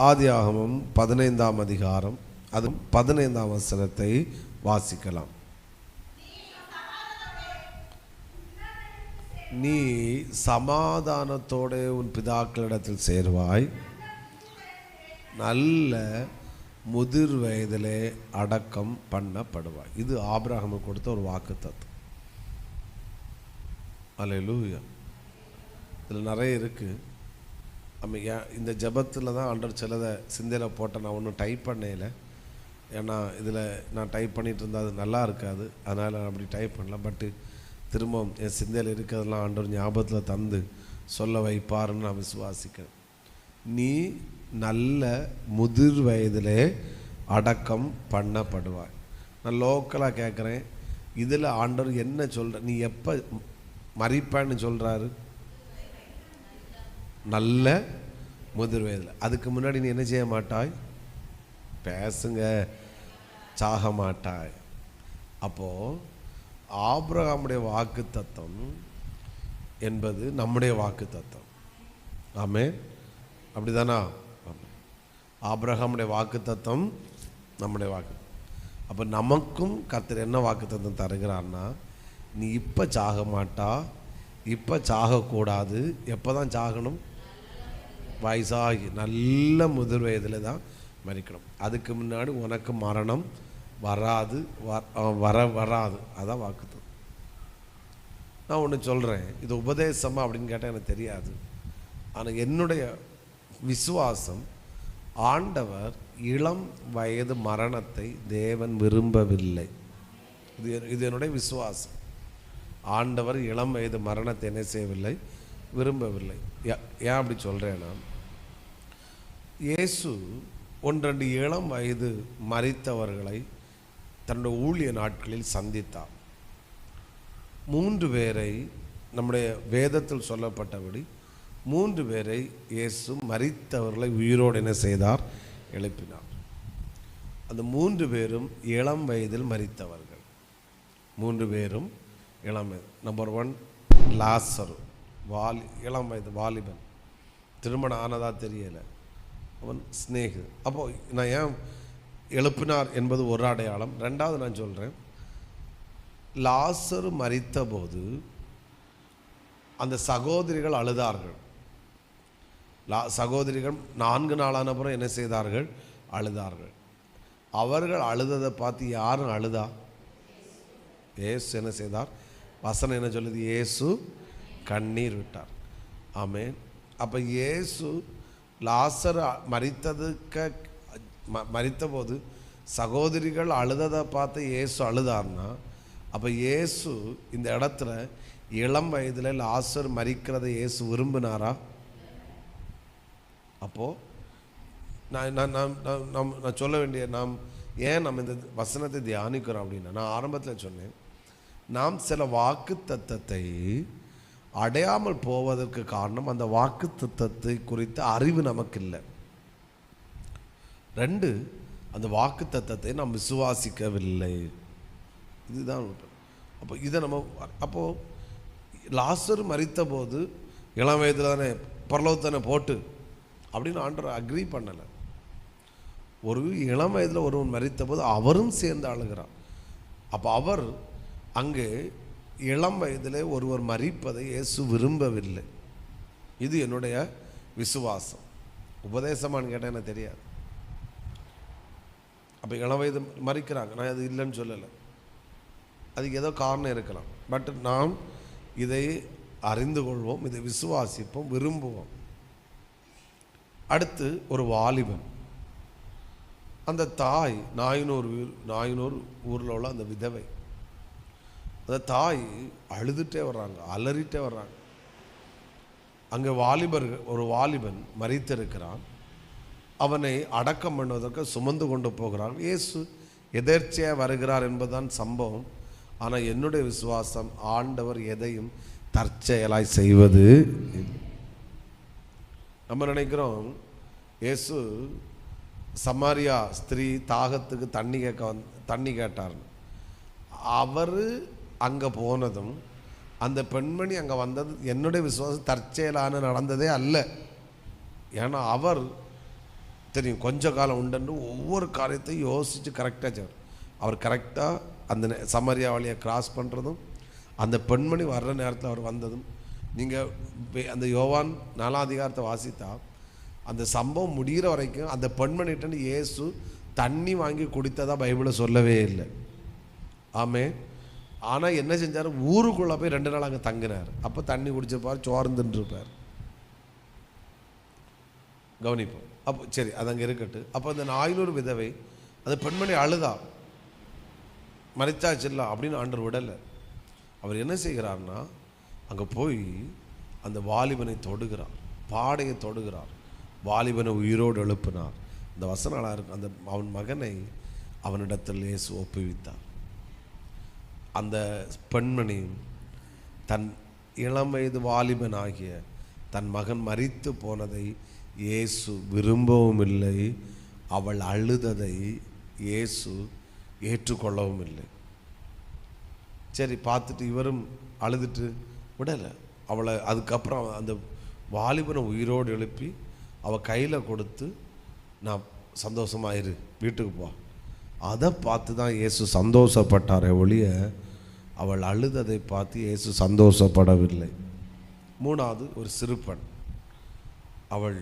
ஆதியாகமம் 15ஆம் அதிகாரம் அது 15ஆம் வசனத்தை வாசிக்கலாம். நீ சமாதானத்தோட உன் பிதாக்களிடத்தில் சேர்வாய், நல்ல முதிர் வயதிலே அடக்கம் பண்ணப்படுவாய். இது ஆபிரகாமுக்கு கொடுத்த ஒரு வாக்குத்தத்தம். அல்லேலூயா. இதில் நிறைய இருக்குது. நம்ம இந்த ஜெபத்தில் தான் ஆண்டவர் சிலதை சிந்தையில் போட்ட நான் ஒன்றும் டைப் பண்ணல. ஏன்னா இதில் நான் டைப் பண்ணிகிட்டு இருந்தால் அது நல்லா இருக்காது, அதனால் நான் அப்படி டைப் பண்ணல. பட்டு திரும்பவும் என் சிந்தையில் இருக்கிறதெல்லாம் ஆண்டவர் ஞாபகத்தில் தந்து சொல்ல வைப்பாருன்னு நான் விசுவாசிக்கிறேன். நீ நல்ல முதிர் வயதிலே அடக்கம் பண்ணப்படுவாய். நான் லோக்கலாக கேட்குறேன், இதில் ஆண்டவர் என்ன சொல்கிற? நீ எப்போ மரிப்பான்னு சொல்கிறாரு? நல்ல முதிர் வயதில். அதுக்கு முன்னாடி நீ என்ன செய்ய மாட்டாய்? பேசுங்க, சாக மாட்டாய். அப்போது ஆபிரகாமுடைய வாக்கு தத்தம் என்பது நம்முடைய வாக்கு தத்தம். ஆமே, அப்படிதானா? ஆபிரகாமுடைய வாக்கு தத்தம் நம்முடைய வாக்கு. அப்போ நமக்கும் கர்த்தர் என்ன வாக்கு தத்தம் தருகிறார்னா, நீ இப்போ சாக மாட்டா, இப்போ சாகக்கூடாது. எப்போ தான் சாகணும்? வயசாகி நல்ல முதிர் வயதில் தான் மரிக்கணும். அதுக்கு முன்னாடி உனக்கு மரணம் வராது, வராது. அதான் வாக்குத்தத்தம். நான் ஒன்று சொல்கிறேன், இது உபதேசமா அப்படின்னு கேட்டால் எனக்கு தெரியாது. ஆனால் என்னுடைய விசுவாசம், ஆண்டவர் இளம் வயது மரணத்தை தேவன் விரும்பவில்லை. இது என்னுடைய விசுவாசம். ஆண்டவர் இளம் வயது மரணத்தை என்ன செய்யவில்லை? விரும்பவில்லை. ஏன் அப்படி சொல்கிறேன்னா, இயேசு 1-2 இளம் வயது மரித்தவர்களை தன்னுடைய ஊழிய நாட்களில் சந்தித்தார். 3 பேரை நம்முடைய வேதத்தில் சொல்லப்பட்டபடி 3 பேரை இயேசு மரித்தவர்களை உயிரோடு என்ன செய்தார்? எழுப்பினார். அந்த 3 பேரும் இளம் வயதில் மரித்தவர்கள். 3 பேரும் இளம் வயது. நம்பர் 1 லாசரு, இளம் வயது வாலிபன், திருமணம் ஆனதா தெரியலை, அவன் ஸ்நேகு. அப்போது நான் ஏன் எழுப்பினார் என்பது ஒரு அடையாளம். 2வது நான் சொல்கிறேன், லாசரு மரித்த போது அந்த சகோதரிகள் அழுதார்கள். சகோதரிகள் 4 நாளான அப்புறம் என்ன செய்தார்கள்? அழுதார்கள். அவர்கள் அழுததை பார்த்து யாரும் அழுதா? இயேசு என்ன செய்தார்? வசனம் என்ன சொல்லுது? இயேசு கண்ணீர் விட்டார். ஆமென். அப்போ இயேசு லாசர் மரித்த போது சகோதரிகள் அழுததை பார்த்து இயேசு அழுதார்னா, அப்போ இயேசு இந்த இடத்துல இளம் வயதில் லாசர் மரிக்கிறதை இயேசு விரும்பினாரா? அப்போது நான் சொல்ல வேண்டிய, ஏன் நம்ம இந்த வசனத்தை தியானிக்கிறோம் அப்படின்னா, நான் ஆரம்பத்தில் சொன்னேன், நாம் சில வாக்கு தத்தத்தை அடையாமல் போவதற்கு காரணம் அந்த வாக்கு தத்தத்தை குறித்த அறிவு நமக்கு இல்லை. 2, அந்த வாக்கு தத்தத்தை நாம் விசுவாசிக்கவில்லை. இதுதான். அப்போ இதை அப்போது லாசர் மரித்த போது இளம் வயதில் தானே பரலோகத்தானே போட்டு அப்படின்னு ஆண்டவர் அக்ரி பண்ணலை. ஒரு இளம் வயதில் ஒருவன் மரித்த போது அவரும் சேர்ந்து அழுகிறார். அப்போ அவர் அங்கே இளம் வயதிலே ஒருவர் மரிப்பதை இயேசு விரும்பவில்லை. இது என்னுடைய விசுவாசம். உபதேசமானு கேட்டால் எனக்கு தெரியாது. அப்போ இளம் வயது மரிக்கிறாங்க, நான் அது இல்லைன்னு சொல்லலை. அதுக்கு ஏதோ காரணம் இருக்கலாம். பட் நாம் இதை அறிந்து கொள்வோம், இதை விசுவாசிப்போம், விரும்புவோம். அடுத்து ஒரு வாலிபன். அந்த தாய் நாயனூர் ஊரில் உள்ள அந்த விதவை, அந்த தாய் அழுதுகிட்டே வர்றாங்க, அலறிட்டே வர்றாங்க. அங்கே ஒரு வாலிபன் மரித்திருக்கிறான். அவனை அடக்கம் பண்ணுவதற்கு சுமந்து கொண்டு போகிறான். இயேசு எதேர்ச்சையாக வருகிறார் என்பதுதான் சம்பவம். ஆனால் என்னுடைய விசுவாசம், ஆண்டவர் எதையும் தற்செயலாய் செய்வது. நம்ம நினைக்கிறோம் இயேசு சமாரியா ஸ்திரீ தாகத்துக்கு தண்ணி கேட்டார். அவர் அங்கே போனதும் அந்த பெண்மணி அங்கே வந்தது என்னுடைய விசுவாசம் தற்செயலான நடந்ததே அல்ல. ஏன்னா அவர் தெரியும். கொஞ்ச காலம் உண்டு ஒவ்வொரு காரியத்தையும் யோசித்து கரெக்டாக செய்வார். அவர் கரெக்டாக அந்த சமரியா வழியை கிராஸ் பண்ணுறதும், அந்த பெண்மணி வர்ற நேரத்தில் அவர் வந்ததும், நீங்கள் அந்த யோவான் 4ஆம் அதிகாரத்தை வாசித்தா அந்த சம்பவம் முடிகிற வரைக்கும் அந்த பெண்மணிகிட்ட இயேசு தண்ணி வாங்கி குடித்ததாக பைபிளில் சொல்லவே இல்லை. ஆமே. ஆனால் என்ன செஞ்சார், ஊருக்குள்ளே போய் 2 நாள் அங்கே தங்கினார். அப்போ தண்ணி குடிச்சிருப்பார், சோர்ந்துருப்பார். கவனிப்போம். அப்போ சரி, அது அங்கே இருக்கட்டு. அப்போ அந்த 400 விதவை அந்த பெண்மணி அழுதா, மறைச்சாச்சில்ல அப்படின்னு ஆண்டவர் விடலை. அவர் என்ன செய்கிறார்னா, அங்கே போய் அந்த வாலிபனை தொடுகிறார், பாடையை தொடுகிறார், வாலிபனை உயிரோடு எழுப்பினார். இந்த வசனம் இருக்கு. அந்த அவன் மகனை அவனிடத்தில் இயேசு ஒப்புவித்தார். அந்த பெண்மணி தன் இளம் வயது வாலிபன் ஆகிய தன் மகன் மரித்து போனதை இயேசு விரும்பவும் இல்லை. அவள் அழுததை இயேசு ஏற்றுக்கொள்ளவும் இல்லை. சரி, பார்த்துட்டு இவரும் அழுதுட்டு விடலை அவளை. அதுக்கப்புறம் அந்த வாலிபனை உயிரோடு எழுப்பி அவள் கையில் கொடுத்து, நான் சந்தோஷமாயிரு, வீட்டுக்கு போ. அதை பார்த்து தான் இயேசு சந்தோஷப்பட்டாரே ஒழிய அவள் அழுததை பார்த்து இயேசு சந்தோஷப்படவில்லை. 3வது ஒரு சிறுபெண். அவள்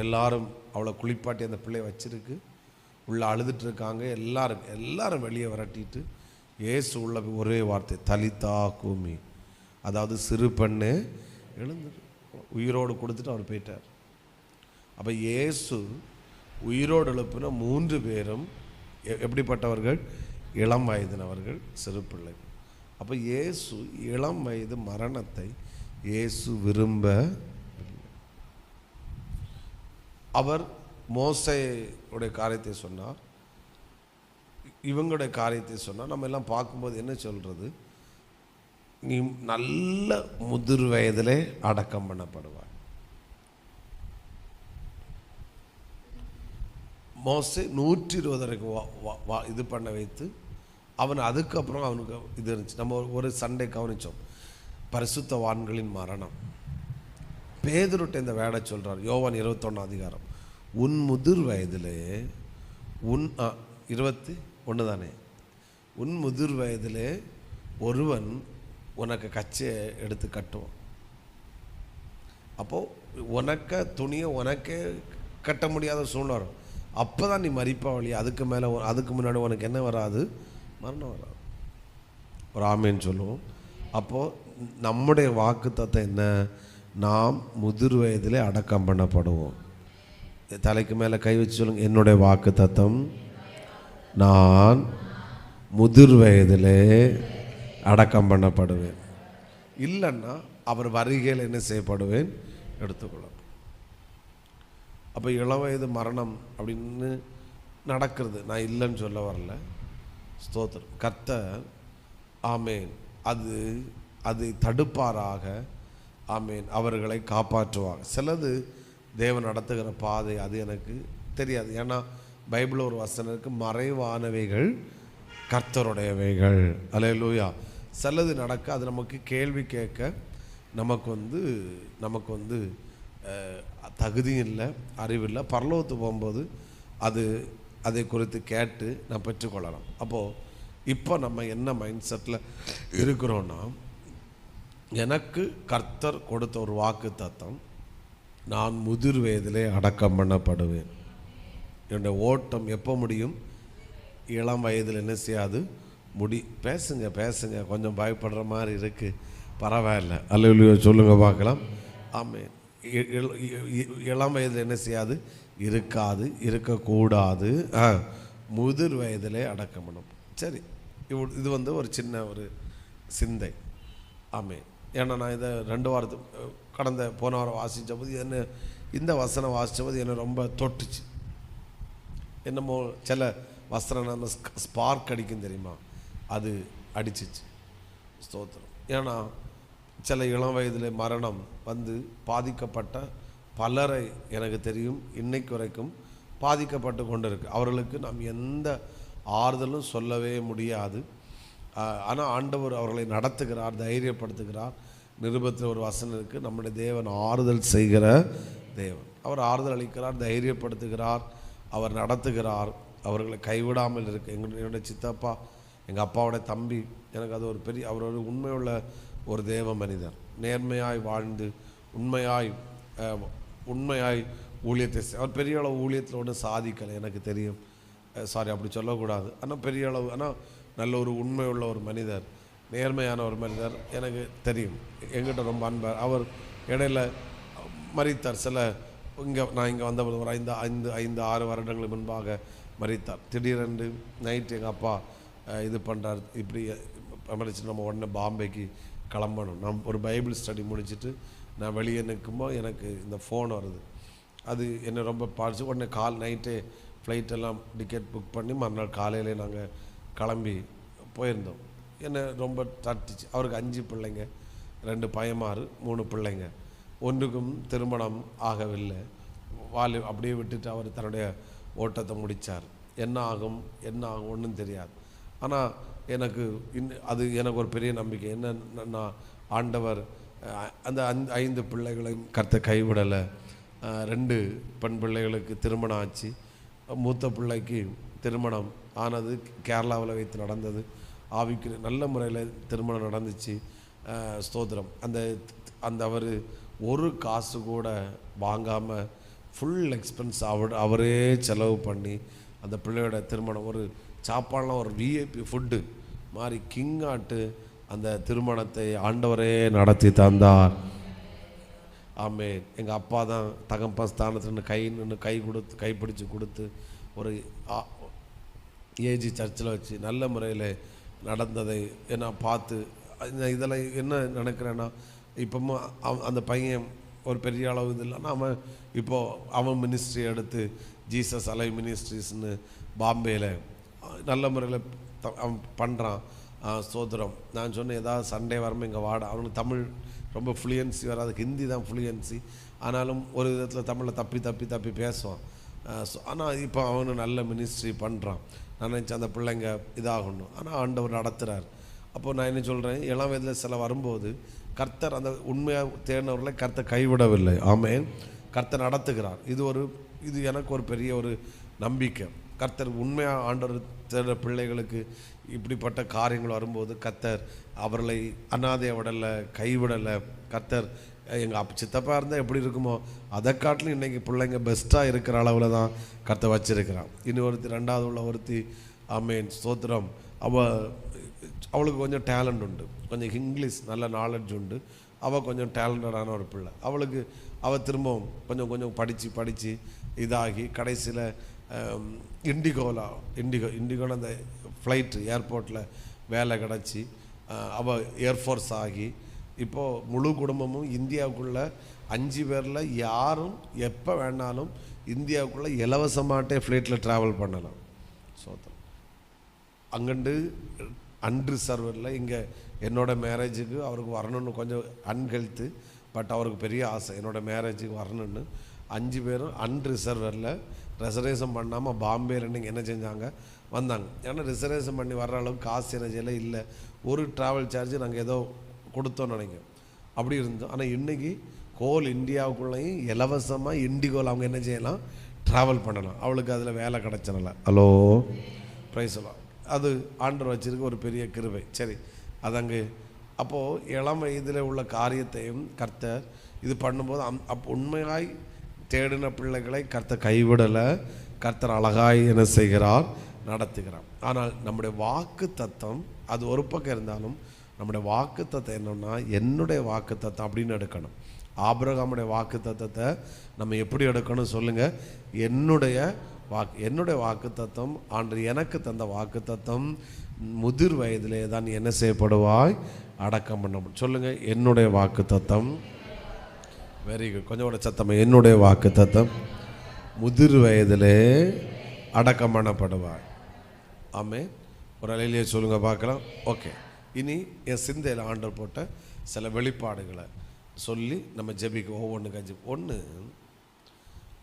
எல்லாரும் அவளை குளிப்பாட்டி அந்த பிள்ளையை வச்சிருக்கு, உள்ளே அழுதுட்டு இருக்காங்க. எல்லாரும் வெளியே விரட்டிட்டு இயேசு உள்ள ஒரே வார்த்தை, தலித்தா கூமி, அதாவது சிறு பெண்ணே எழுந்து, உயிரோடு கொடுத்துட்டு அவர் போயிட்டார். அப்போ இயேசு உயிரோடு எழுப்பின 3 பேரும் எப்படிப்பட்டவர்கள்? இளம் வயதினவர்கள், சிறு பிள்ளைகள். அப்போ இயேசு இளம் வயது மரணத்தை இயேசு விரும்ப, அவர் மோசேயுடைய காரியத்தை சொன்னார், இவங்களுடைய காரியத்தை சொன்னார். நம்ம எல்லாம் பார்க்கும்போது என்ன சொல்கிறது, நீ நல்ல முதிர் வயதிலே அடக்கம் பண்ணப்படுவார். மோசே 120 வரைக்கும் இது பண்ண வைத்து அவன், அதுக்கப்புறம் அவனுக்கு இது இருந்துச்சு. நம்ம ஒரு சண்டே கவனித்தோம், பரிசுத்தவான்களின் மரணம். பேதுருட்ட இந்த வேடை சொல்கிறார், யோவான் 21ஆம் அதிகாரம், உன் முதிர் வயதிலே, உன் 21 தானே, உன் முதிர் வயதிலே ஒருவன் உனக்கு கச்சையை எடுத்து கட்டுவான். அப்போது உனக்க துணியை உனக்கே கட்ட முடியாத சூழ்நிலை வரும். அப்போ தான் நீ மரிப்பா வழி. அதுக்கு முன்னாடி உனக்கு என்ன வராது? மரணம் வராது. ஒரு ஆமேன்னு சொல்லுவோம். அப்போது நம்முடைய வாக்குத்தத்தம் என்ன? நாம் முதிர் வயதிலே அடக்கம் பண்ணப்படுவோம். தலைக்கு மேலே கை வச்சு சொல்லுங்க, என்னுடைய வாக்குத்தத்தம், நான் முதிர் வயதிலே அடக்கம் பண்ணப்படுவேன். இல்லைன்னா அவர் வருகையில் என்ன செய்யப்படுவேன்? எடுத்துக்கொள்ளப்படும். அப்போ இளவயது மரணம் அப்படின்னு நடக்கிறது, நான் இல்லைன்னு சொல்ல வரல. ஸ்தோத்திரம். கர்த்தர் ஆமேன் அதை தடுப்பாராக. ஆமேன். அவர்களை காப்பாற்றுவார். சிலது தேவன் நடத்துகிற பாதை அது எனக்கு தெரியாது. ஏன்னா பைபிள் ஒரு வசனம் இருக்கு, மறைவானவைகள் கர்த்தருடையவைகள். அல்லேலூயா. சிலது நடக்க அது நமக்கு கேள்வி கேட்க நமக்கு வந்து தகுதியும் இல்லை, அறிவில்லை. பரலோகத்துக்கு போகும்போது அதை குறித்து கேட்டு நான் பெற்றுக்கொள்ளலாம். அப்போது இப்போ நம்ம என்ன மைண்ட் செட்டில் இருக்கிறோன்னா, எனக்கு கர்த்தர் கொடுத்த ஒரு வாக்கு தத்தம், நான் முதிர் வயதிலே அடக்கம் பண்ணப்படுவேன். என்னுடைய ஓட்டம் எப்போ முடியும்? இளம் வயதில் என்ன செய்யாது? பேசுங்க, கொஞ்சம் பயப்படுற மாதிரி இருக்குது, பரவாயில்ல. அல்லேலூயா சொல்லுங்கள் பார்க்கலாம். ஆமென். இளம் வயதில் என்ன செய்யாது? இருக்கக்கூடாது. முதிர் வயதிலே அடக்கம் பண்ணணும். சரி, இது ஒரு சின்ன ஒரு சிந்தை. ஆமென். ஏன்னா நான் இதை 2 வாரத்துக்கு போன வாரம் வாசித்த போது இந்த வசனம் வாசித்த போது என்னை ரொம்ப தொட்டுச்சு. என்னமோ சில வசனம் நம்ம ஸ்பார்க் அடிக்கும் தெரியுமா, அது அடிச்சிச்சு. ஸ்தோத்திரம். ஏன்னா சில இளம் வயதில் மரணம் பாதிக்கப்பட்ட பலரை எனக்கு தெரியும், இன்னைக்கு வரைக்கும் பாதிக்கப்பட்டு கொண்டு இருக்கு. அவர்களுக்கு நாம் எந்த ஆறுதலும் சொல்லவே முடியாது. ஆனால் ஆண்டவர் அவர்களை நடத்துகிறார், தைரியப்படுத்துகிறார். நிருபத்தில் ஒரு வசனம் இருக்குது, நம்முடைய தேவன் ஆறுதல் செய்கிற தேவன். அவர் ஆறுதல் அளிக்கிறார், தைரியப்படுத்துகிறார். அவர் நடத்துகிறார். அவர்களை கைவிடாமல் இருக்கு. என்னுடைய சித்தப்பா, எங்கள் அப்பாவோட தம்பி, எனக்கு அது ஒரு பெரிய, அவர் ஒரு உண்மையுள்ள ஒரு தேவ மனிதர். நேர்மையாய் வாழ்ந்து உண்மையாய் ஊழியத்தை அவர் பெரிய அளவு ஊழியத்தில் ஒன்றும் சாதிக்கலை எனக்கு தெரியும். சாரி, அப்படி சொல்லக்கூடாது. ஆனால் பெரிய அளவு, ஆனால் நல்ல ஒரு உண்மையுள்ள ஒரு மனிதர், நேர்மையான ஒரு மனிதர் எனக்கு தெரியும். எங்கிட்ட ரொம்ப அன்பார். அவர் இடையில மரித்தார். நான் இங்கே வந்த ஒரு 5-6 வருடங்களுக்கு முன்பாக மரித்தார். திடீரென்று நைட்டு எங்கள் அப்பா இது பண்ணுறார், இப்படி மறிச்சு நம்ம உடனே பாம்பேக்கு கிளம்பணும். நான் ஒரு பைபிள் ஸ்டடி முடிச்சுட்டு நான் வெளியே நிற்கும்போது எனக்கு இந்த ஃபோன் வருது. அது என்னை ரொம்ப பாடிச்சு. உடனே நைட்டே ஃப்ளைட்டெல்லாம் டிக்கெட் புக் பண்ணி மறுநாள் காலையிலே நாங்கள் கிளம்பி போயிருந்தோம். என்னை ரொம்ப தட்டிச்சு. அவருக்கு 5 பிள்ளைங்க, 2 பையன்மார், 3 பிள்ளைங்க. ஒன்றுக்கும் திருமணம் ஆகவில்லை. அப்படியே விட்டுட்டு அவர் தன்னுடைய ஓட்டத்தை முடித்தார். என்ன ஆகும் ஒன்றும் தெரியாது. ஆனால் எனக்கு அது எனக்கு ஒரு பெரிய நம்பிக்கை. என்ன, ஆண்டவர் அந்த 5 பிள்ளைகளையும் கர்த்தர் கைவிடலை. 2 பெண் பிள்ளைகளுக்கு திருமணம் ஆச்சு. மூத்த பிள்ளைக்கு திருமணம் ஆனது கேரளாவில் வைத்து நடந்தது. ஆவிக்கு நல்ல முறையில் திருமணம் நடந்துச்சு. ஸ்தோத்திரம். அந்த அவர் ஒரு காசு கூட வாங்காமல் ஃபுல் எக்ஸ்பென்ஸ் அவரே செலவு பண்ணி அந்த பிள்ளையோட திருமணம், ஒரு சாப்பாடுலாம் ஒரு விஐபி ஃபுட்டு மாதிரி கிங்காட்டு அந்த திருமணத்தை ஆண்டவரே நடத்தி தந்தார். ஆமென். எங்கள் அப்பா தான் தகப்பன் ஸ்தானத்தில் கைப்பிடிச்சு கொடுத்து ஒரு ஏஜி சர்ச்சில் வச்சு நல்ல முறையில் நடந்ததை நான் பார்த்து இதில் என்ன நினைக்கிறேன்னா, இப்போவும் அந்த பையன் ஒரு பெரிய அளவு இது இல்லைன்னா அவன் மினிஸ்ட்ரி எடுத்து ஜீசஸ் அலை மினிஸ்ட்ரிஸ்னு பாம்பேயில் நல்ல முறையில் அவன் பண்ணுறான். ஸ்தோத்திரம். நான் சொன்னேன், ஏதாவது சண்டே வரமே இங்கே வாடா. அவனுக்கு தமிழ் ரொம்ப ஃப்ளூயன்சி வராது, ஹிந்தி தான் ஃப்ளூயன்சி. ஆனாலும் ஒரு விதத்தில் தமிழில் தப்பி பேசுவான். ஆனால் இப்போ அவனு நல்ல மினிஸ்ட்ரி பண்ணுறான். நான் நினச்சேன் அந்த பிள்ளைங்க இதாகணும். ஆனால் ஆண்டவர் நடத்துகிறார். அப்போது நான் என்ன சொல்கிறேன், இளம் வயதில் சில வரும்போது கர்த்தர் அந்த உண்மையாக தேடினவர்களை கர்த்தர் கைவிடவில்லை. ஆமென். கர்த்தர் நடத்துகிறார். இது எனக்கு ஒரு பெரிய ஒரு நம்பிக்கை. கர்த்தர் உண்மையாக ஆண்டவர் தேடுற பிள்ளைகளுக்கு இப்படிப்பட்ட காரியங்கள் வரும்போது கர்த்தர் அவர்களை அனாதையை விடலை, கைவிடலை. கர்த்தர் எங்கள் சித்தப்பா இருந்தால் எப்படி இருக்குமோ அதை காட்டிலும் இன்றைக்கி பிள்ளைங்க பெஸ்ட்டாக இருக்கிற அளவில் தான் கர்த்தர் வச்சிருக்கிறான். ரெண்டாவது உள்ள ஒருத்தி, ஆமென், ஸ்தோத்திரம். அவளுக்கு கொஞ்சம் டேலண்ட் உண்டு, கொஞ்சம் இங்கிலீஷ் நல்ல நாலேஜ் உண்டு. அவள் கொஞ்சம் டேலண்டடான ஒரு பிள்ளை. அவள் திரும்பவும் கொஞ்சம் படித்து இதாகி கடைசியில் இண்டிகோவில் அந்த ஃப்ளைட்டு ஏர்போர்ட்டில் வேலை கிடச்சி அவள் ஏர்ஃபோர்ஸ் ஆகி இப்போது முழு குடும்பமும் இந்தியாவுக்குள்ளே 5 பேரில் யாரும் எப்போ வேணாலும் இந்தியாவுக்குள்ளே இலவசமாட்டே ஃப்ளைட்டில் ட்ராவல் பண்ணலாம். ஸோ அங்கண்டு அன்ரிசர்வில் இங்கே என்னோடய மேரேஜுக்கு அவருக்கு வரணும்னு கொஞ்சம் அன்ஹெல்த்து, பட் அவருக்கு பெரிய ஆசை என்னோடய மேரேஜுக்கு வரணுன்னு 5 பேரும் அன்ரிசர்வரில் ரிசர்வேஷன் பண்ணாமல் பாம்பேயில் நீங்கள் என்ன செஞ்சாங்க, வந்தாங்க. ஏன்னா ரிசர்வேஷன் பண்ணி வர்ற அளவுக்கு காசு எனர்ஜியெல்லாம் இல்லை. ஒரு ட்ராவல் சார்ஜ் நாங்கள் ஏதோ கொடுத்தோன்னு நினைக்கிறோம், அப்படி இருந்தோம். ஆனால் இன்றைக்கி ஹோல் இந்தியாவுக்குள்ளேயும் இலவசமாக இண்டிகோவில் அவங்க என்ன செய்யலாம், ட்ராவல் பண்ணலாம். அவளுக்கு அதில் வேலை கிடச்சனால. ஹலோ, ப்ரைஸ்லாம். அது ஆண்டவர் வச்சிருக்க ஒரு பெரிய கிருபை. சரி, அதங்கு அப்போது இளம் வயதில் உள்ள காரியத்தையும் கர்த்தர் இது பண்ணும்போது உண்மையாய் தேடின பிள்ளைகளை கர்த்தர் கைவிடலை. கர்த்தர் அழகாய் என்ன செய்கிறார், நடத்துகிறார். ஆனால் நம்முடைய வாக்கு தத்தம் அது ஒரு பக்கம் இருந்தாலும் நம்முடைய வாக்கு தத்தம் என்னன்னா, என்னுடைய வாக்கு தத்தம் அப்படின்னு எடுக்கணும். ஆபிரகாமுடைய வாக்கு தத்தத்தை நம்ம எப்படி எடுக்கணும் சொல்லுங்கள். என்னுடைய வாக்கு தத்தம், ஆண்டு எனக்கு தந்த வாக்கு தத்தம், முதிர் வயதிலே தான் என்ன செய்யப்படுவாய், அடக்கம் பண்ண சொல்லுங்கள். என்னுடைய வாக்கு தத்தம், வெரி குட், கொஞ்சம் கூட சத்தமாக. என்னுடைய வாக்கு தத்தம் முதிர் வயதிலே அடக்கம் பண்ணப்படுவாய். ஆமே, ஒரு அலையிலேயே சொல்லுங்கள் பார்க்கலாம். ஓகே, இனி என் சிந்தையில் ஆண்டவர் போட்ட சில வெளிப்பாடுகளை சொல்லி நம்ம ஜெபிக்க ஒவ்வொன்று கஞ்சி ஒன்று.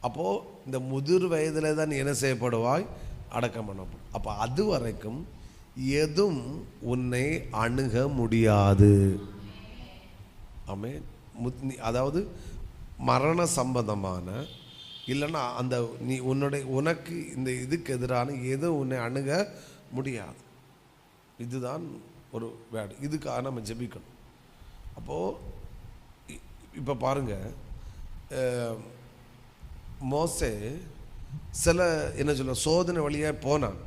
அப்போது இந்த முதிர் வயதில் தான் என்ன செய்யப்படுவாய், அடக்கம் பண்ணப்படும். அப்போ அது வரைக்கும் எதுவும் உன்னை அணுக முடியாது. ஆமே, அதாவது மரண சம்பந்தமான இல்லைன்னா அந்த நீ உனக்கு இந்த இதுக்கு எதிரான எதுவும் உன்னை அணுக முடியாது. இதுதான் ஒரு வேர்டு. இதுக்காக நம்ம ஜெபிக்கணும். அப்போது இப்போ பாருங்கள், மோசே சில என்ன சொல்ல சோதனை வழியாக போனான்.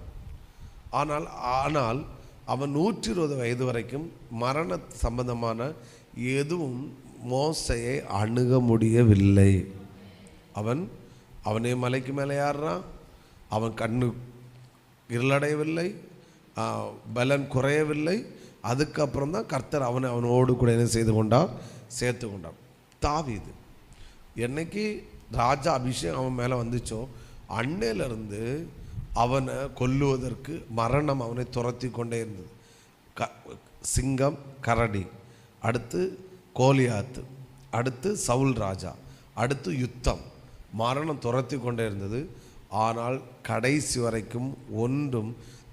ஆனால் அவன் 120 வயது வரைக்கும் மரண சம்பந்தமான எதுவும் மோசையை அணுக முடியவில்லை. அவனே மலைக்கு மேலே ஏறுறான். அவன் கண்ணு இருளடையவில்லை, பலன் குறையவில்லை. அதுக்கப்புறம் தான் கர்த்தர் அவனோடு கூட என்ன செய்து கொண்டார், சேர்த்து கொண்டார். தாவீது என்னைக்கு ராஜா அபிஷேகம் அவன் மேலே வந்துச்சோ அன்னையிலிருந்து அவனை கொல்லுவதற்கு மரணம் அவனை துரத்தி கொண்டே இருந்தது. சிங்கம், கரடி, அடுத்து கோலியாத்து, அடுத்து சவுல் ராஜா, அடுத்து யுத்தம், மரணம் துரத்தி கொண்டே இருந்தது. ஆனால் கடைசி வரைக்கும் ஒன்றும்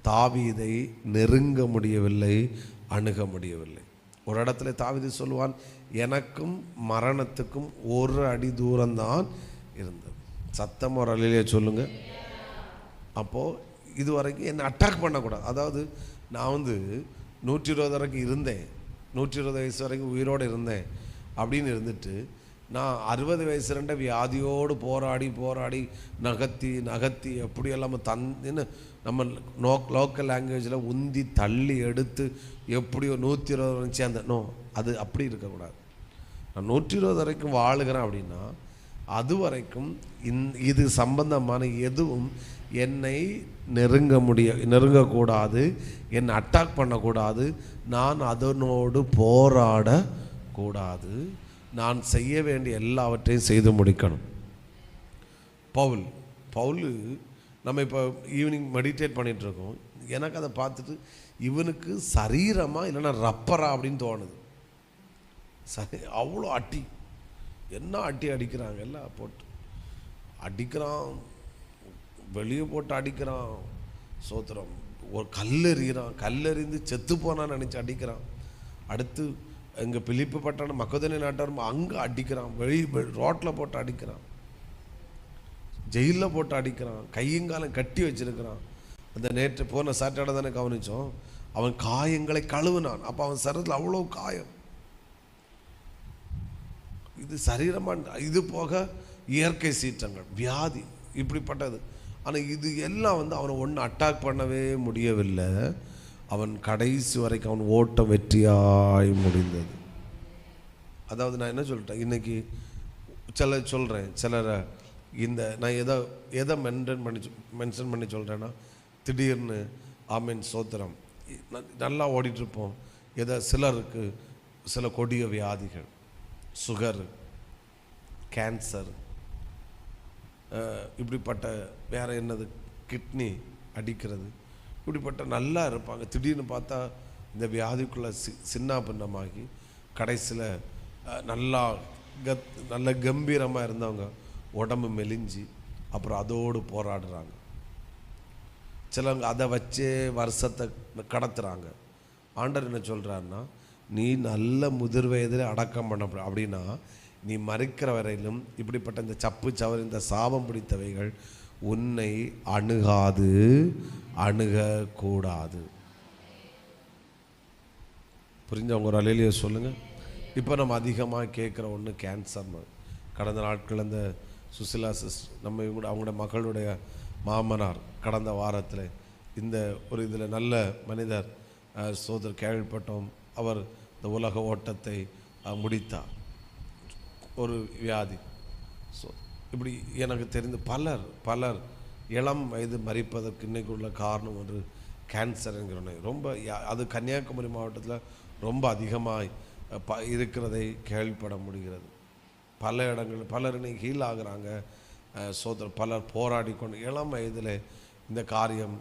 தாவீதை நெருங்க முடியவில்லை, அணுக முடியவில்லை. ஒரு இடத்துல தாவீது சொல்லுவான், எனக்கும் மரணத்துக்கும் 1 அடி தூரம்தான் இருந்தது. சத்தம் ஒரு அலையிலே சொல்லுங்க. அப்போது இது வரைக்கும் என்னை அட்டாக் பண்ணக்கூடாது. அதாவது நான் 120 வரைக்கும் இருந்தேன், 120 வயசு வரைக்கும் உயிரோடு இருந்தேன் அப்படின்னு இருந்துட்டு நான் 60 வயசு ரெண்ட வியாதியோடு போராடி நகர்த்தி எப்படியெல்லாம் தந்துன்னு நம்ம லோக்கல் லாங்குவேஜில் உந்தி தள்ளி எடுத்து எப்படியோ 120 வந்துச்சு அந்த அது அப்படி இருக்கக்கூடாது. நான் 120 வரைக்கும் வாழுகிறேன் அப்படின்னா அது வரைக்கும் இது சம்பந்தமான எதுவும் என்னை நெருங்கக்கூடாது, என்னை அட்டாக் பண்ணக்கூடாது, நான் அதனோடு போராடக்கூடாது. நான் செய்ய வேண்டிய எல்லாவற்றையும் செய்து முடிக்கணும். பவுல் நம்ம இப்போ ஈவினிங் மெடிடேட் பண்ணிகிட்ருக்கோம். எனக்கு அதை பார்த்துட்டு இவனுக்கு சரீரமாக இல்லைன்னா ரப்பரா அப்படின்னு தோணுது. சரி, அவ்வளோ என்ன அடிக்கிறாங்க, எல்லாம் போட்டு அடிக்கிறான், வெளியே போட்டு அடிக்கிறான். சோத்திரம். ஒரு கல்லெறிந்து செத்து போனான்னு நினச்சி அடிக்கிறான். அடுத்து இங்கே பிலிப்பு பட்டணம் மக்கதோனியா நாட்டார் அங்கே அடிக்கிறான், ரோட்டில் போட்டு அடிக்கிறான், ஜெயிலில் போட்டு அடிக்கிறான், கையங்காலம் கட்டி வச்சிருக்கிறான். அந்த நேற்று போன சாட்டர்டே தானே கவனித்தோம், அவன் காயங்களை கழுவினான். அப்போ அவன் சரீரத்தில் அவ்வளோ காயம். இது சரீரமாக, இது போக இயற்கை சீற்றங்கள், வியாதி, இப்படிப்பட்டது. ஆனால் இது எல்லாம் அவனை ஒன்றும் அட்டாக் பண்ணவே முடியவில்லை. அவன் கடைசி வரைக்கும் அவன் ஓட்டம் வெற்றியாய் முடிந்தது. அதாவது நான் என்ன சொல்லிட்டேன், இன்றைக்கி சிலரை இந்த நான் எதை மென்ஷன் பண்ணி சொல்கிறேன்னா, திடீர்னு ஆமீன் சோத்திரம் நல்லா ஓடிட்டுருப்போம். சிலருக்கு சில கொடிய வியாதிகள், சுகர், கேன்சர், இப்படிப்பட்ட வேறு என்னது கிட்னி அடிக்கிறது, இப்படிப்பட்ட நல்லா இருப்பாங்க. திடீர்னு பார்த்தா இந்த வியாதிக்குள்ளே சின்ன பின்னமாகி கடைசியில் நல்ல கம்பீரமாக இருந்தவங்க உடம்பு மெலிஞ்சி அப்புறம் அதோடு போராடுறாங்க. சிலவங்க அதை வச்சே வருஷத்தை கடத்துகிறாங்க. ஆண்டவர் என்ன சொல்கிறாருன்னா, நீ நல்ல முதிர் வயதில் அடக்கம் பண்ண அப்படின்னா நீ மறிக்கிற வரையிலும் இப்படிப்பட்ட இந்த சப்பு சவர், இந்த சாபம் பிடித்தவைகள் உன்னை அணுகக்கூடாது. புரிஞ்சவங்க ஒரு அலையிலேயே சொல்லுங்கள். இப்போ நம்ம அதிகமாக கேட்குற ஒன்று கேன்சர். கடந்த நாட்கள் அந்த சுசிலா நம்ம அவங்களோட மகளுடைய மாமனார் கடந்த வாரத்தில் இந்த ஒரு இதில் நல்ல மனிதர் சோதர் கேள்விப்பட்டோம். அவர் இந்த உலக ஓட்டத்தை முடித்தார். ஒரு வியாதி. ஸோ இப்படி எனக்கு தெரிந்து பலர் இளம் வயது மறிப்பதற்கு இன்றைக்கு உள்ள காரணம் ஒரு கேன்சர் என்கிறோன்னே ரொம்ப அது கன்னியாகுமரி மாவட்டத்தில் ரொம்ப அதிகமாக இருக்கிறதை கேள்விப்பட முடிகிறது. பல இடங்கள் பலர் இன்னைக்கு ஹீல் ஆகுறாங்க. சோதர் பலர் போராடி கொண்டு இளம் வயதில் இந்த காரியம்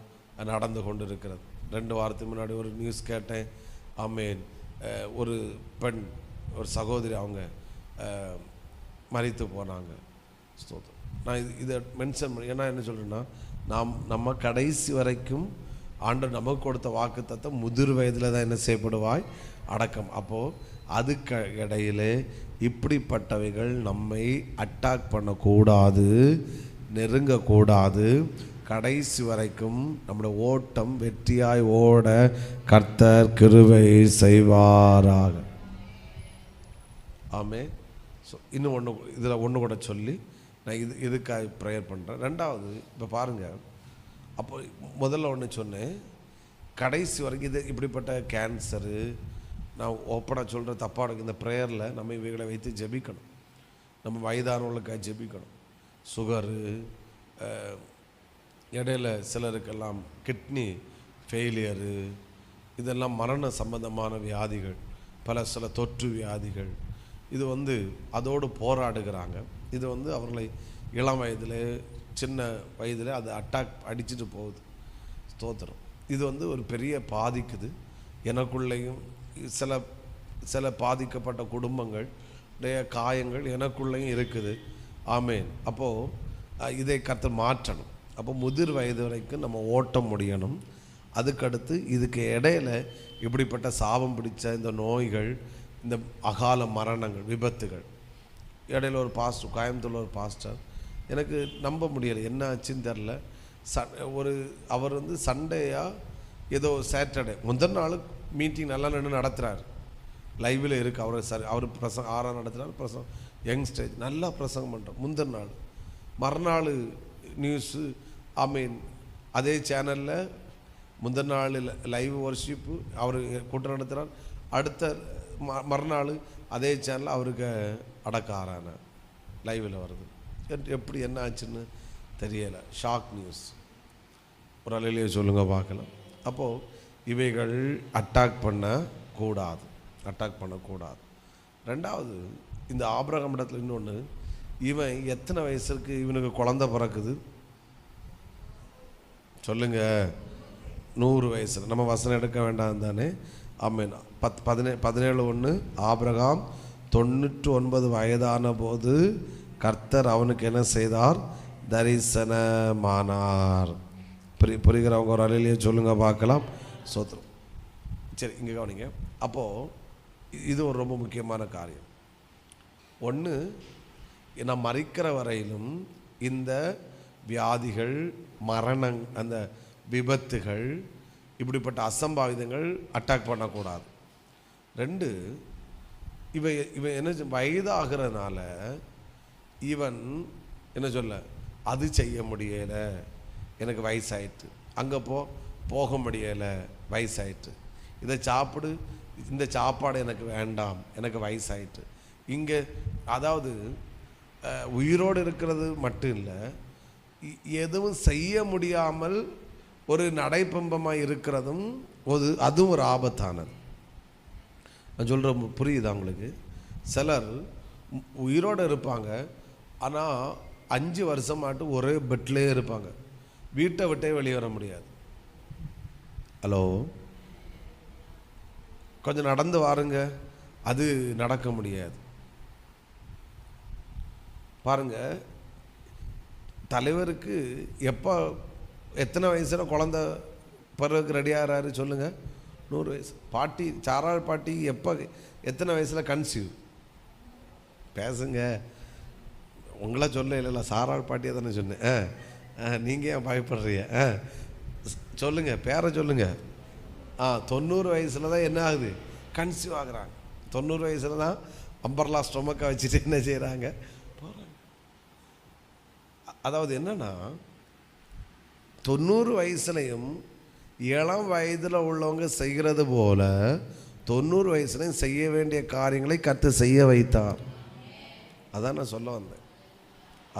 நடந்து கொண்டு இருக்கிறது. 2 வாரத்துக்கு முன்னாடி ஒரு நியூஸ் கேட்டேன். ஆமேன், ஒரு பெண், ஒரு சகோதரி, அவங்க மரித்து போனாங்க. ஸ்தோத்திரம். நான் இதை மென்ஷன் பண்ணி ஏன்னா என்ன சொல்கிறேன்னா, நம்ம கடைசி வரைக்கும் ஆண்டவர் நமக்கு கொடுத்த வாக்குத்தத்தம் முதிர் வயதில் தான் என்ன செய்யப்படுவாய், அடக்கம். அப்போது அதுக்கு இடையிலே இப்படிப்பட்டவைகள் நம்மை அட்டாக் பண்ணக்கூடாது, நெருங்கக்கூடாது. கடைசி வரைக்கும் நம்முடைய ஓட்டம் வெற்றியாய் ஓட கர்த்தர் கிருபை செய்வாராக. ஆமே. ஸோ இன்னும் ஒன்று இதில் ஒன்று கூட சொல்லி நான் இதுக்காக ப்ரேயர் பண்ணுறேன். ரெண்டாவது, இப்போ பாருங்கள், அப்போ முதல்ல ஒன்று சொன்னேன், கடைசி வரைக்கும் இது இப்படிப்பட்ட கேன்சரு, நான் ஓப்பனாக சொல்கிற தப்பாக இந்த ப்ரேயரில் நம்ம இவைகளை வைத்து ஜெபிக்கணும். நம்ம வயதானவர்களுக்காக ஜெபிக்கணும். சுகரு, இடையில சிலருக்கெல்லாம் கிட்னி ஃபெயிலியரு, இதெல்லாம் மரண சம்பந்தமான வியாதிகள், சில தொற்று வியாதிகள், இது அதோடு போராடுகிறாங்க. இது அவர்களை இளம் வயதில், சின்ன வயதில் அது அட்டாக் அடிச்சுட்டு போகுது. ஸ்தோத்திரம். இது ஒரு பெரிய பாதிக்குது. எனக்குள்ளேயும் சில பாதிக்கப்பட்ட குடும்பங்கள் காயங்கள் எனக்குள்ளேயும் இருக்குது. ஆமேன். அப்போது இதை கர்த்தர் மாற்றணும். அப்போ முதிர் வயது வரைக்கும் நம்ம ஓட்ட முடியணும். அதுக்கடுத்து இதுக்கு இடையில இப்படிப்பட்ட சாபம் பிடிச்ச இந்த நோய்கள், இந்த அகால மரணங்கள், விபத்துகள். இடையில ஒரு பாஸ்டர், கோயம்புத்தூரில் ஒரு பாஸ்டர், எனக்கு நம்ப முடியலை, என்ன ஆச்சுன்னு தெரில. அவர் சண்டேயா ஏதோ சாட்டர்டே முதல் நாள் மீட்டிங் நல்லா நின்று நடத்துகிறார், லைவில் இருக்குது. அவர் பிரசங்கம் 6 நடத்துகிறார், பிரசங்கம் யங் ஸ்டேஜ் நல்லா பிரசங்கம் பண்ணுறார். முந்தின நாள் மறுநாள் நியூஸு, மீன் அதே சேனலில் முந்தின நாள் லைவ் ஒர்ஷிப்பு அவர் கூட்டம் நடத்துகிறார். அடுத்த மறுநாள் அதே சேனலில் அவருக்கு அடக்காரான லைவில் வருது. எப்படி என்ன ஆச்சுன்னு தெரியலை. Shock news. ஒரு அலையிலேயே சொல்லுங்கள் பார்க்கலாம். அப்போது இவைகள் அட்டாக் பண்ணக்கூடாது. ரெண்டாவது, இந்த ஆபிரகாம் இடத்துல இன்னொன்று, இவன் எத்தனை வயசுக்கு இவனுக்கு குழந்தை பிறக்குது சொல்லுங்க? 100 வயசில். நம்ம வசனம் எடுக்க வேண்டாம் தானே? ஆமேன். 17:1 ஆபிரகாம் 99 வயதான போது கர்த்தர் அவனுக்கு என்ன செய்தார்? தரிசனமானார். புரிகிறவங்க ஒரு அலையிலேயே சொல்லுங்க பார்க்கலாம். சோத்திரம். சரி, இங்கே கவனிங்க. அப்போது இது ஒரு ரொம்ப முக்கியமான காரியம். ஒன்று, நான் மரிக்கிற வரையிலும் இந்த வியாதிகள், மரணம், அந்த விபத்துகள், இப்படிப்பட்ட அசம்பாவிதங்கள் அட்டாக் பண்ணக்கூடாது. 2, இவன் என்ன வயதாகிறதுனால இவன் என்ன சொல்ல, அது செய்ய முடியலை, எனக்கு வயசாயிட்டு, அங்கே போக முடியலை, வயசாயிட்டு, இதை சாப்பிடு, இந்த சாப்பாடு எனக்கு வேண்டாம், எனக்கு வயசாயிட்டு. இங்கே அதாவது உயிரோடு இருக்கிறது மட்டும் இல்லை, எதுவும் செய்ய முடியாமல் ஒரு நடைப்பம்பமாக இருக்கிறதும் அதுவும் ஒரு ஆபத்தானது. நான் சொல்கிறேன், புரியுதா உங்களுக்கு? சிலர் உயிரோடு இருப்பாங்க, ஆனால் 5 வருஷமாட்டு ஒரே பெட்லேயே இருப்பாங்க, வீட்டை விட்டே வெளியே வர முடியாது. ஹலோ, கொஞ்சம் நடந்து வாருங்க, அது நடக்க முடியாது. பாருங்க, தலைவருக்கு எத்தனை வயசுல குழந்தை பிறகு ரெடியாகிறாரு சொல்லுங்க? 100 வயசு. பாட்டி, சாராள் பாட்டி எத்தனை வயசில் கன்சீவ்? பேசுங்க, உங்களா சொல்ல இல்லைல்ல, சாராள் பாட்டியை தானே சொன்னேன். நீங்கள் ஏன் பயப்படுறீங்க? சொல்லுங்க, பேரை சொல்லுங்க. 90 வயசில் தான் என்ன ஆகுது? கன்சீவ் ஆகுறாங்க. 90 வயசில் தான் அம்பர்லா ஸ்டொமக்கை வச்சுட்டு என்ன செய்கிறாங்க? போகிறாங்க. அதாவது என்னன்னா, 90 வயசுலையும் இளம் வயதில் உள்ளவங்க செய்கிறது போல 90 வயசுலையும் செய்ய வேண்டிய காரியங்களை கர்த்தர் செய்ய வைத்தார். அதான் நான் சொல்ல வந்தேன்.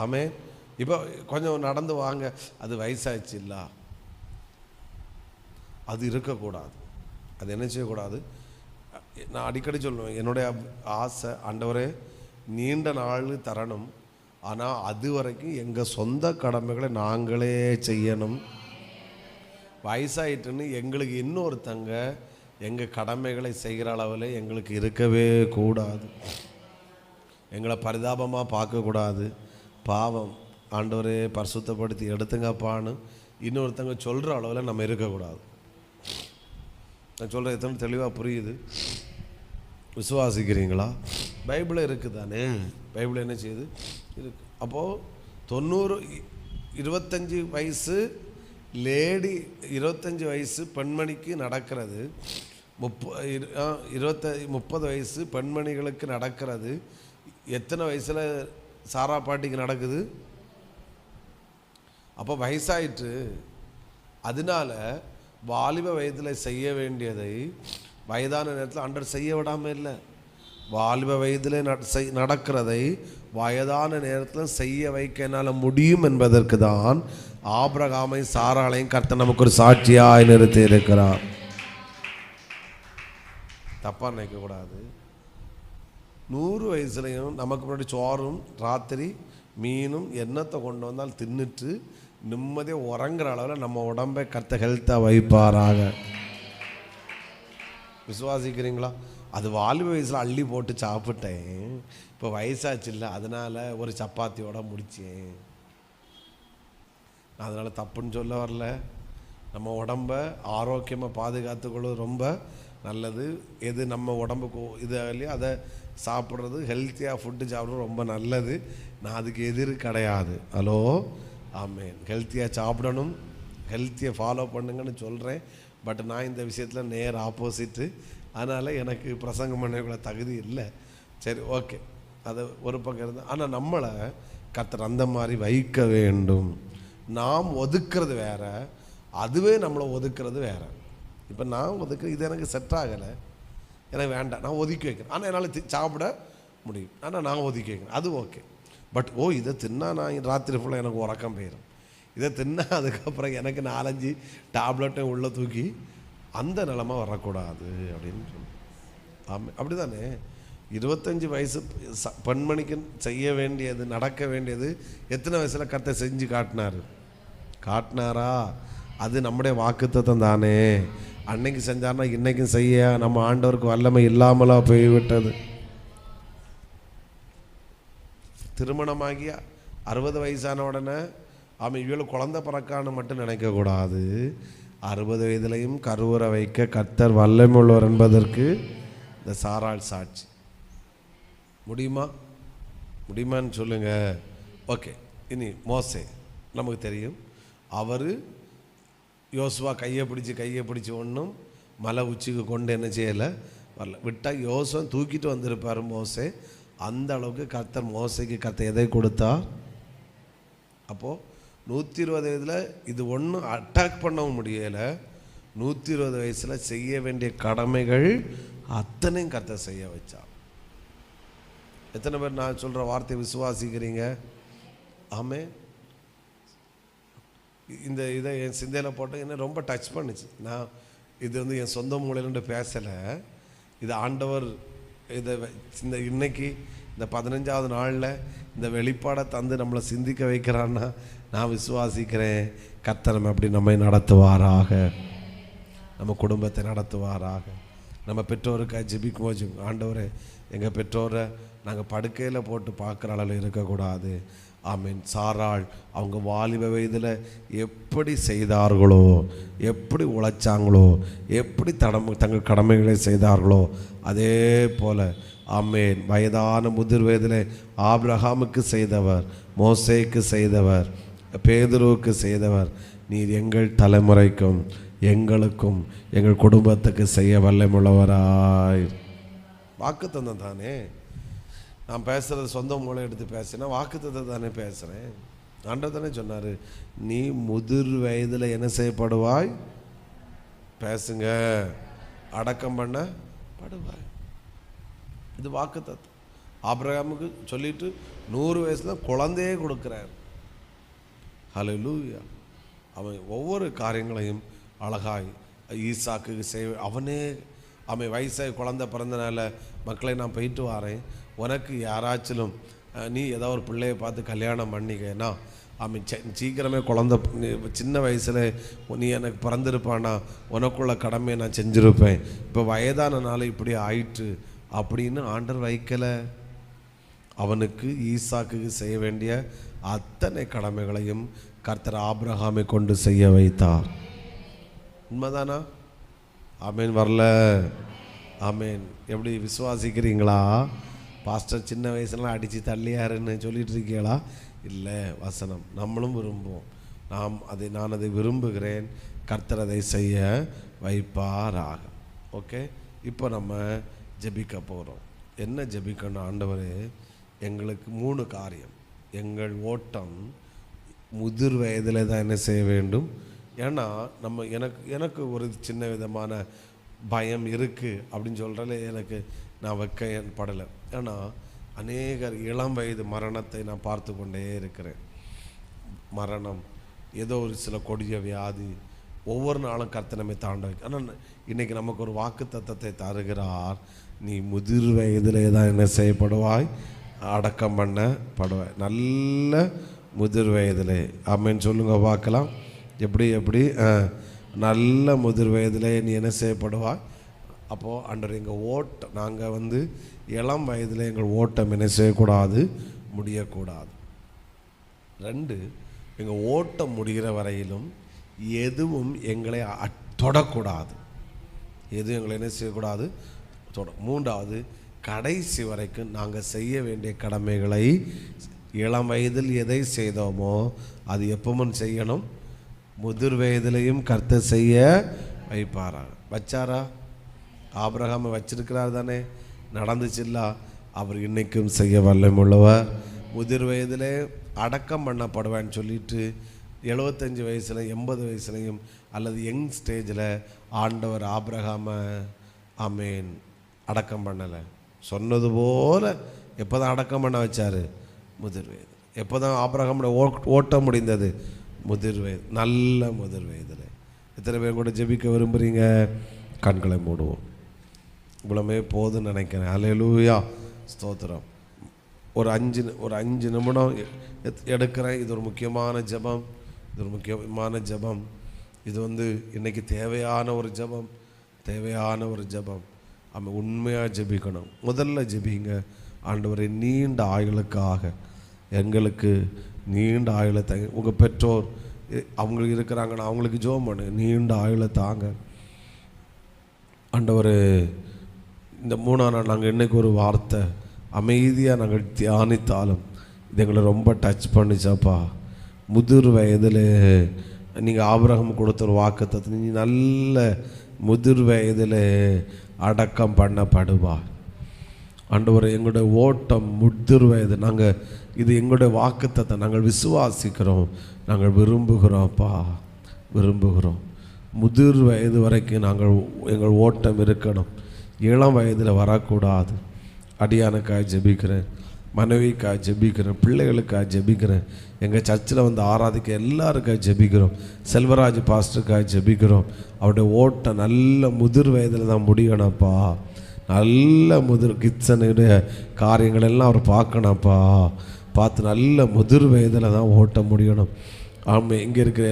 ஆமே. இப்போ கொஞ்சம் நடந்து வாங்க, அது வயசாகிடுச்சு இல்ல, அது இருக்கக்கூடாது. அது என்ன செய்யக்கூடாது? நான் அடிக்கடி சொல்லுவேன், என்னுடைய ஆசை, ஆண்டவரே நீண்ட நாள் தரணும், ஆனால் அது வரைக்கும் எங்கள் சொந்த கடமைகளை நாங்களே செய்யணும். வயசாயிட்டுன்னு எங்களுக்கு இன்னொருத்தங்க எங்கள் கடமைகளை செய்கிற அளவில் எங்களுக்கு இருக்கவே கூடாது. எங்களை பரிதாபமாக பார்க்கக்கூடாது. பாவம், ஆண்டவரே பரிசுத்தப்படுத்தி எடுத்துங்கப்பான்னு இன்னொருத்தங்க சொல்கிற அளவில் நம்ம இருக்கக்கூடாது. நான் சொல்கிறேன், எத்தனை தெளிவாக புரியுது? விசுவாசிக்கிறீங்களா? பைபிள் இருக்குது தானே, பைபிள் என்ன செய்யுது இருக்கு. அப்போது 25 வயசு லேடி, 25 வயசு பெண்மணிக்கு நடக்கிறது, 30 வயசு பெண்மணிகளுக்கு நடக்கிறது. எத்தனை வயசில் சாரா பாட்டிக்கு நடக்குது? அப்போ வயசாயிட்டு. அதனால வாலிப வயதில் செய்ய வேண்டியதை வயதான நேரத்தில் ஆண்டவர் செய்ய விடாமல் இல்லை. வாலிப வயதில் நடக்கிறதை வயதான நேரத்தில் செய்ய வைக்க என்னால் முடியும் என்பதற்கு தான் ஆபிரகாமை சாராளையும் கர்த்தர் நமக்கு ஒரு சாட்சியாய் நிறுத்தி இருக்கிறார். தப்பாக நினைக்கக்கூடாது. 100 வயசுலையும் நமக்கு முன்னாடி சோறும் ராத்திரி மீனும் எண்ணத்தை கொண்டு வந்தால் தின்னுட்டு நிம்மதியாக உறங்குற அளவில் நம்ம உடம்பை கர்த்தர் ஹெல்த்தாக வைப்பாராக. விசுவாசிக்கிறீங்களா? அது வாலிப வயசில் அள்ளி போட்டு சாப்பிட்டேன், இப்போ வயசாச்சு இல்லை, அதனால் ஒரு சப்பாத்தியோட முடித்தேன். அதனால் தப்புன்னு சொல்ல வரல. நம்ம உடம்பை ஆரோக்கியமாக பாதுகாத்துக்கொள்வது ரொம்ப நல்லது. எது நம்ம உடம்புக்கு இது இல்லையோ அதை சாப்பிட்றது, ஹெல்த்தியாக ஃபுட்டு சாப்பிட்றது ரொம்ப நல்லது. நான் அதுக்கு எதிர் கிடையாது. ஹலோ, ஆமேன். ஹெல்த்தியாக சாப்பிடணும், ஹெல்த்தியை ஃபாலோ பண்ணுங்கன்னு சொல்கிறேன். பட் நான் இந்த விஷயத்தில் நேர் ஆப்போசிட்டு. அதனால் எனக்கு பிரசங்கம் பண்ண தகுதி இல்லை. சரி, ஓகே, அது ஒரு பக்கம் இருந்தால். ஆனால் நம்மளை கர்த்தர் அந்த மாதிரி வைக்க வேண்டும். நாம் ஒதுக்கிறது வேற, அதுவே நம்மளை ஒதுக்கிறது வேற. இப்போ நான் ஒதுக்குறது இது எனக்கு செட் ஆகலை, எனக்கு வேண்டாம், நான் ஒதுக்கி வைக்கிறேன். ஆனால் என்னால் சாப்பிட முடியும், ஆனால் நான் ஒதுக்கி வைக்கிறேன், அது ஓகே. பட் இதை தின்னா நான் ராத்திரி ஃபுல்லாக எனக்கு உறக்கம் போயிடும். இதை தின்னா அதுக்கப்புறம் எனக்கு 4-5 டேப்லெட்டை உள்ளே தூக்கி அந்த நிலமை வரக்கூடாது அப்படின்னு சொல்லி. ஆமாம், அப்படி தானே. 25 வயசு பெண்மணிக்கு செய்ய வேண்டியது, நடக்க வேண்டியது எத்தனை வயசில் கர்த்தர் செஞ்சு காட்டினாரா? அது நம்முடைய வாக்குத்தத்தம் தானே. அன்னைக்கு செஞ்சார்னா இன்னைக்கும் செய்ய நம்ம ஆண்டவருக்கு வல்லமை இல்லாமலா போய்விட்டது. திருமணமாகிய 60 வயசான உடனே அவன் இவ்வளோ குழந்தை பிறக்கான்னு மட்டும் நினைக்கக்கூடாது. 60 வயதிலையும் கருவுற வைக்க கர்த்தர் வல்லமை உள்ளவர் என்பதற்கு இந்த சாராள் சாட்சி. முடியுமான்னு சொல்லுங்க. ஓகே, இனி மோசே நமக்கு தெரியும். அவர் யோசுவா கையை பிடிச்சி ஒன்றும் மலை உச்சிக்கு கொண்டு என்ன செய்யலை, வரல. விட்டால் யோசுவா தூக்கிட்டு வந்திருப்பார் மோசே. அந்த அளவுக்கு கர்த்தர் மோசைக்கு கர்த்தர் எதை கொடுத்தார்? அப்போது 120 வயதில் இது ஒன்றும் அட்டாக் பண்ணவும் முடியலை. 120 வயசில் செய்ய வேண்டிய கடமைகள் அத்தனையும் கர்த்தர் செய்ய வச்சார். எத்தனை பேர் நான் சொல்கிற வார்த்தையை விசுவாசிக்கிறீங்க? ஆமே. இந்த இதை என் சிந்தையில் போட்டு என்ன ரொம்ப டச் பண்ணிச்சு. நான் இது என் சொந்த மூலையிலன்னு பேசலை. இது ஆண்டவர் இதை இந்த இன்னைக்கு இந்த 15வது நாளில் இந்த வெளிப்பாடை தந்து நம்மளை சிந்திக்க வைக்கிறான்னா நான் விசுவாசிக்கிறேன். கர்த்தர் அப்படி நம்மை நடத்துவாராக, நம்ம குடும்பத்தை நடத்துவாராக. நம்ம பெற்றோருக்காக ஜெபிக்கும் போது, ஆண்டவரே எங்கள் பெற்றோரை நாங்கள் படுக்கையில் போட்டு பார்க்குற அளவில் இருக்கக்கூடாது. ஆமீன். சாராள் அவங்க வாலிப வயதில் எப்படி செய்தார்களோ, எப்படி உழைச்சாங்களோ, எப்படி தங்கள் கடமைகளை செய்தார்களோ, அதே போல் ஆமேன் வயதான முதிர் வயதில் ஆபிரகாமுக்கு செய்தவர், மோசேக்கு செய்தவர், பேதுருவுக்கு செய்தவர், நீர் எங்கள் தலைமுறைக்கும் எங்களுக்கும் எங்கள் குடும்பத்துக்கு செய்ய வல்லமுள்ளவராய். வாக்குத்தத்தம் தானே. நான் பேசுகிறது சொந்த மூளை எடுத்து பேசினா வாக்குத்தத்தம் தானே பேசுகிறேன். ஆண்டவர் தானே சொன்னார், நீ முதிர் வயதில் என்ன செய்யப்படுவாய்? பேசுங்க, அடக்கம் பண்ணப்படுவாய். இது வாக்குத்தத்தம். ஆபிரகாமுக்கு சொல்லிட்டு 100 வயசில் குழந்தையே கொடுக்குறார். ஹல்லேலூயா. அவன் ஒவ்வொரு காரியங்களையும் அழகாய் ஈசாக்கு அவனே அவன் வயசாகி குழந்தை பிறந்தனால, மக்களை நான் போயிட்டு வரேன், உனக்கு யாராச்சிலும் நீ ஏதோ ஒரு பிள்ளையை பார்த்து கல்யாணம் பண்ணிக்கன்னா அவன் சீக்கிரமே குழந்தை சின்ன வயசில் நீ எனக்கு பிறந்திருப்பானா உனக்குள்ள கடமையை நான் செஞ்சுருப்பேன். இப்போ வயதானனால இப்படி ஆயிற்று அப்படின்னு ஆண்டவர் வைக்கலை. அவனுக்கு ஈசாக்கு செய்ய வேண்டிய அத்தனை கடமைகளையும் கர்த்தர் ஆபிரகாமை கொண்டு செய்ய வைத்தார். உண்மைதானா? ஆமேன். வரல. ஆமேன். எப்படி விசுவாசிக்கிறீங்களா? பாஸ்டர் சின்ன வயசுலாம் அடித்து தள்ளியாருன்னு சொல்லிட்டு இருக்கீங்களா? இல்லை, வசனம் நம்மளும் விரும்புவோம். நான் அதை விரும்புகிறேன், கர்த்தர் அதை செய்ய வைப்பாராக. ஓகே, இப்போ நம்ம ஜெபிக்க போகிறோம். என்ன ஜெபிக்கணும்? ஆண்டவரே, எங்களுக்கு 3 காரியம். எங்கள் ஓட்டம் முதிர் வயதில் தான் என்ன செய்ய வேண்டும்? ஏன்னா எனக்கு ஒரு சின்ன விதமான பயம் இருக்குது அப்படின்னு சொல்கிறல நான் வைக்கப்படலை. ஏன்னா அநேகர் இளம் வயது மரணத்தை நான் பார்த்து கொண்டே இருக்கிறேன். மரணம், ஏதோ ஒரு சில கொடிய வியாதி, ஒவ்வொரு நாளும் கர்த்தர் நம்மை தாண்ட வைக்க. ஆனால் இன்றைக்கி நமக்கு ஒரு வாக்கு தத்தத்தை தருகிறார். நீ முதிர் வயதிலே தான் என்ன செய்யப்படுவாய்? அடக்கம் பண்ணப்படுவாய். நல்ல முதிர் வயதிலே. ஆமென் சொல்லுங்க பார்க்கலாம். எப்படி நல்ல முதிர் வயதிலே நீ என்ன செய்யப்படுவாய்? அப்போது அன்றர் எங்கள் ஓட்டம், நாங்கள் இளம் வயதில் எங்கள் ஓட்டம் என்ன செய்யக்கூடாது? முடியக்கூடாது. 2, எங்கள் ஓட்டம் முடிகிற வரையிலும் எதுவும் எங்களை தொடக்கூடாது. எதுவும் எங்களை என்ன செய்யக்கூடாது? 3வது, கடைசி வரைக்கும் நாங்கள் செய்ய வேண்டிய கடமைகளை இளம் வயதில் எதை செய்தோமோ அது எப்பவும் செய்யணும். முதிர் வயதிலையும் கர்த்தர் செய்ய வைப்பாரா? வச்சாரா? ஆபிரகாமை வச்சிருக்கிறார் தானே, நடந்துச்சுல்ல. அவர் இன்னைக்கும் செய்ய வல்லமையுள்ளவர். முதிர் வயதிலே அடக்கம் பண்ணப்படுவேன்னு சொல்லிட்டு 75 வயசுல 80 வயசுலையும் அல்லது யங் ஸ்டேஜில் ஆண்டவர் ஆபிரகாமை ஆமேன் அடக்கம் பண்ணலை. சொன்னது போல் எப்போ தான் அடக்கம் பண்ண வச்சார்? முதிர் வயது. எப்போ தான் ஆபிரகாமுடைய ஓட்ட முடிந்தது? முதிர் வயது, நல்ல முதிர் வயதில். எத்தனை பேர் கூட ஜெபிக்க விரும்புகிறீங்க? கண்களை மூடுவோம். இவ்வளவுமே போதுன்னு நினைக்கிறேன். அல்லேலூயா, ஸ்தோத்திரம். ஒரு 5 நிமிடம் எடுக்கிறேன். இது ஒரு முக்கியமான ஜெபம். இது இன்னைக்கு தேவையான ஒரு ஜெபம். நம்ம உண்மையாக ஜெபிக்கணும். முதல்ல ஜெபிங்க, ஆண்டவரே நீண்ட ஆயுளுக்காக எங்களுக்கு நீண்ட ஆயுளை தாங்க. உங்கள் பெற்றோர் அவங்களுக்கு இருக்கிறாங்கன்னா அவங்களுக்கு ஜெபம் பண்ணு, நீண்ட ஆயுளை தாங்க ஆண்டவரே. இந்த 3ஆம் நாள் நாங்கள் இன்றைக்கி ஒரு வார்த்தை அமைதியாக நாங்கள் தியானித்தாலும் இது எங்களை ரொம்ப டச் பண்ணிச்சாப்பா. முதிர் வயதில் நீங்கள் ஆபிரகாம் கொடுத்த ஒரு வாக்குத்தத்தம், நீ நல்ல முதிர் வயதில் அடக்கம் பண்ணப்படுவா. ஆண்டவரே, எங்களுடைய ஓட்டம் முதிர் வயது, நாங்கள் இது எங்களுடைய வாக்குத்தத்தை நாங்கள் விசுவாசிக்கிறோம், நாங்கள் விரும்புகிறோம்ப்பா, விரும்புகிறோம். முதிர் வயது வரைக்கும் எங்கள் ஓட்டம் இருக்கணும். இளம் வயதில் வரக்கூடாது. அடியானுக்காக ஜெபிக்கிறேன், மனைவிக்காக ஜெபிக்கிறேன், பிள்ளைகளுக்காக ஜெபிக்கிறேன், எங்கள் சர்ச்சில் ஆராதிக்க எல்லாருக்காக ஜெபிக்கிறோம், செல்வராஜ் பாஸ்டருக்காக ஜெபிக்கிறோம். அவருடைய ஓட்டம் நல்ல முதிர் வயதில் தான் முடியணும்ப்பா. நல்ல கிட்சனுடைய காரியங்கள் எல்லாம் அவர் பார்க்கணும்ப்பா. பார்த்து நல்ல முதிர் வயதில் தான் ஓட்ட முடியணும். ஆமாம், இங்கே இருக்கிற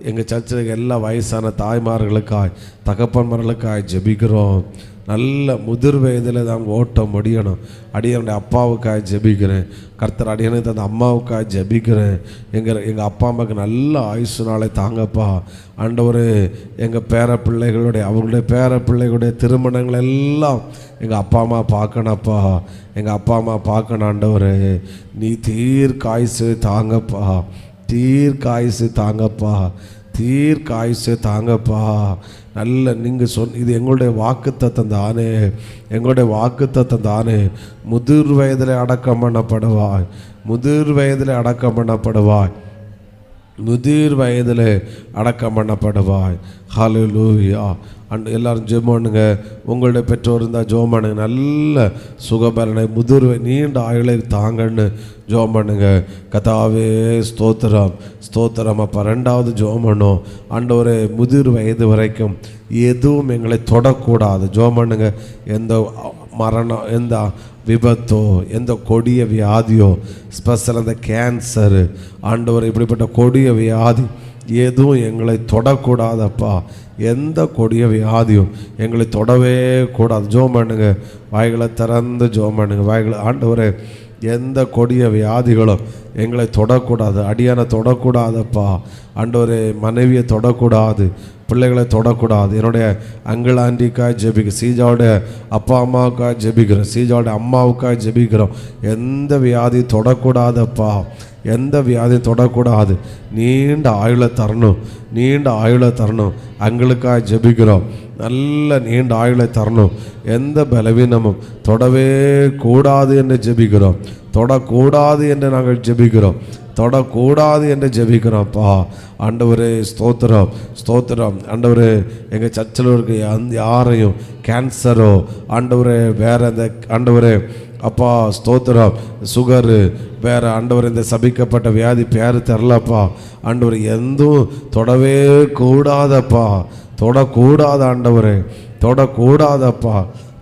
எங்கள் சர்ச்சில் இருக்க எல்லா வயசான தாய்மார்களுக்காய் தகப்பன்மார்களுக்காய் ஜெபிக்கிறோம். நல்ல முதிர் வயதில் தான் ஓட்ட முடியணும். அடியனுடைய அப்பாவுக்காக ஜெபிக்கிறேன். கர்த்தர் அடியனுக்கு அந்த அம்மாவுக்காக ஜெபிக்கிறேன். எங்கள் அப்பா அம்மாவுக்கு நல்ல ஆயுசு நாளை தாங்கப்பா. ஆண்டவரே, எங்கள் அவங்களுடைய பேர பிள்ளைகளுடைய திருமணங்கள் எல்லாம் எங்கள் அப்பா அம்மா பார்க்கணப்பா. எங்கள் அப்பா அம்மா பார்க்கணும். ஆண்டவரே, நீ தீர்க்காயுசு தாங்கப்பா, தீர்க்காயுசு தாங்கப்பா. நல்ல நீங்கள் இது எங்களுடைய வாக்குத்தத்தம் தானே. முதிர் வயதில் அடக்கம் பண்ணப்படுவாய். ஹல்லேலூயா. எல்லாரும் ஜெபம் பண்ணுங்க. உங்களுடைய பெற்றோர் இருந்தால் ஜெபம் பண்ணுங்க. நல்ல சுகபலனை நீண்ட ஆயுளை தாங்கன்னு ஜெபம் பண்ணுங்க. கர்த்தாவே ஸ்தோத்திரம் அப்பா. 2வது ஜெபம் பண்ணோம். ஆண்டவரே, முதிர் வயது வரைக்கும் எதுவும் எங்களை தொடக்கூடாது. ஜெபம் பண்ணுங்க. எந்த மரணம், எந்த விபத்தோ, எந்த கொடிய வியாதியோ, ஸ்பெஷல் அந்த கேன்சரு, ஆண்டவர் இப்படிப்பட்ட கொடிய வியாதி எதுவும் எங்களை தொடக்கூடாதப்பா. எந்த கொடிய வியாதியும் எங்களை தொடவே கூடாது. ஜெபம் பண்ணுங்க. வாய்களை திறந்து ஜெபம் பண்ணுங்க. ஆண்டவரே, எந்த கொடிய வியாதிகளும் எங்களை தொடக்கூடாது. அடியான தொடக்கூடாதப்பா. ஆண்டவரே, மனைவியை தொடக்கூடாது, பிள்ளைகளை தொடக்கூடாது. என்னுடைய அங்கிள் ஆண்டிக்காக ஜெபிக்கிறோம், சீஜாவோட அப்பா அம்மாவுக்காக ஜெபிக்கிறோம், சீஜாவோட அம்மாவுக்காக ஜெபிக்கிறோம். எந்த வியாதி தொடக்கூடாதப்பா, எந்த வியாதி தொடக்கூடாது. நீண்ட ஆயுளை தரணும், நீண்ட ஆயுளை தரணும். அங்களுக்காக ஜெபிக்கிறோம், நல்ல நீண்ட ஆயுளை தரணும். எந்த பலவீனமும் தொடவே கூடாது என்று ஜெபிக்கிறோம், தொடக்கூடாது என்று நாங்கள் ஜெபிக்கிறோம், தொடக்கூடாது என்று ஜெபிக்கிறோம்ப்பா. ஆண்டவரே ஸ்தோத்திரம், ஸ்தோத்திரம். ஆண்டவரே எங்கள் சர்ச்சில் இருக்க யாரையும் கேன்சரோ ஆண்டவரே வேறு இந்த ஆண்டவரே அப்பா ஸ்தோத்திரம் சுகரு வேறு ஆண்டவர் இந்த சபிக்கப்பட்ட வியாதி பேர் தரலப்பா. ஆண்டவர் எதுவும் தொடவே கூடாதப்பா, தொடக்கூடாது ஆண்டவரே, தொடக்கூடாதப்பா,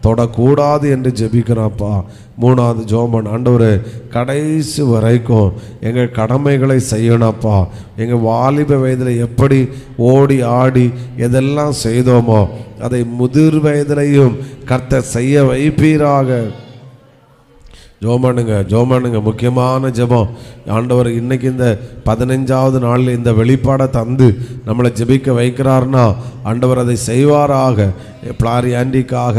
தொடக்கூடாது என்று ஜெபிக்கிறாப்பா. மூணாவது ஜோமன் ஆண்டவரே கடைசி வரைக்கும் எங்கள் கடமைகளை செய்யணப்பா. எங்கள் வாலிப வயதில் எப்படி ஓடி ஆடி எதெல்லாம் செய்தோமோ அதை முதிர் வயதிலையும் கர்த்தர் செய்ய வைப்பீராக. ஜோமானுங்க, ஜோமானுங்க. முக்கியமான ஜெபம் ஆண்டவர் இன்னைக்கு இந்த 15வது நாளில் இந்த வெளிப்பாடை தந்து நம்மளை ஜெபிக்க வைக்கிறார்னா ஆண்டவர் அதை செய்வாராக. பிளாரி ஆண்டிக்காக,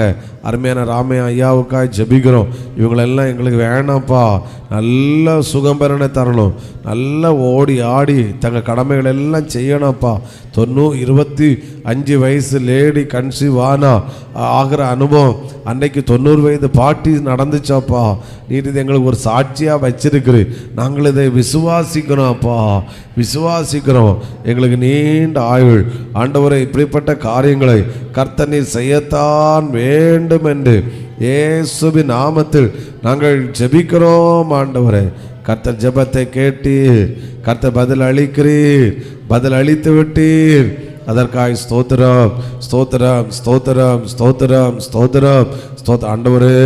அருமையான ராமையா ஐயாவுக்காக ஜெபிக்கிறோம். இவங்களெல்லாம் எங்களுக்கு வேணாம்ப்பா, நல்ல சுகம்பரனை தரணும், நல்ல ஓடி ஆடி தங்கள் கடமைகள் எல்லாம் செய்யணும்ப்பா. 25 வயசு லேடி கன்சீவ் ஆனா ஆகிற அனுபவம் அன்னைக்கு 90 வயது பாட்டி நடந்துச்சாப்பா. நீர் இது எங்களுக்கு ஒரு சாட்சியாக வச்சிருக்குது, நாங்கள் இதை விசுவாசிக்கிறோம்ப்பா, விசுவாசிக்கிறோம். எங்களுக்கு நீண்ட ஆயுள் ஆண்டவரை இப்படிப்பட்ட காரியங்களை கர்த்தர் நீர் செய்யத்தான் வேண்டும் என்று இயேசுவின் நாமத்தில் நாங்கள் ஜெபிக்கிறோம். ஆண்டவரே கர்த்தர் ஜெபத்தை கேட்டீர், கர்த்தர் பதில் அளிக்கிறீர், பதில் அளித்து விட்டீர். அதற்காக ஸ்தோத்திரம், ஸ்தோத்திரம், ஸ்தோத்திரம், ஸ்தோத்திரம், ஸ்தோத்திரம், ஸ்தோத்திரம். ஆண்டவரே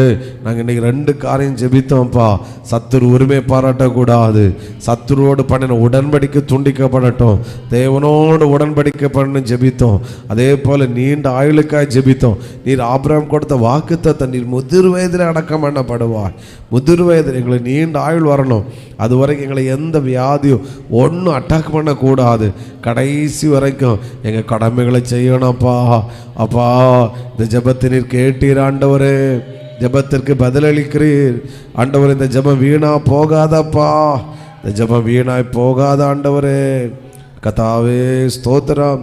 நாங்கள் இன்றைக்கி 2 காரியம் ஜெபித்தோம்ப்பா. சத்துரு உரிமை பாராட்டக்கூடாது, சத்துருவோடு பண்ணின உடன்படிக்கை துண்டிக்கப்படட்டும், தேவனோடு உடன்படிக்கை பண்ணு ஜெபித்தோம். அதே போல் நீண்ட ஆயுளுக்காக ஜெபித்தோம். நீர் ஆபிரகாம் கொடுத்த வாக்குத்தத்தம் நீர் முதிர் வயதில் அடக்கம் பண்ணப்படுவார். முதிர் வயதில் எங்களுக்கு நீண்ட ஆயுள் வரணும். அது வரைக்கும் எங்களை எந்த வியாதியும் ஒன்றும் அட்டாக் பண்ணக்கூடாது. கடைசி வரைக்கும் எங்கள் கடமைகளை செய்யணும்ப்பா. அப்பா இந்த ஜெபத்தை நீர் கேட்டீர் ஆண்டவரே, ஜெபத்திற்கு பதிலளிக்கிறீர் ஆண்டவர். இந்த ஜெபம் வீணா போகாதப்பா, இந்த ஜெபம் வீணாய் போகாத ஆண்டவரே. கர்த்தாவே ஸ்தோத்திரம்.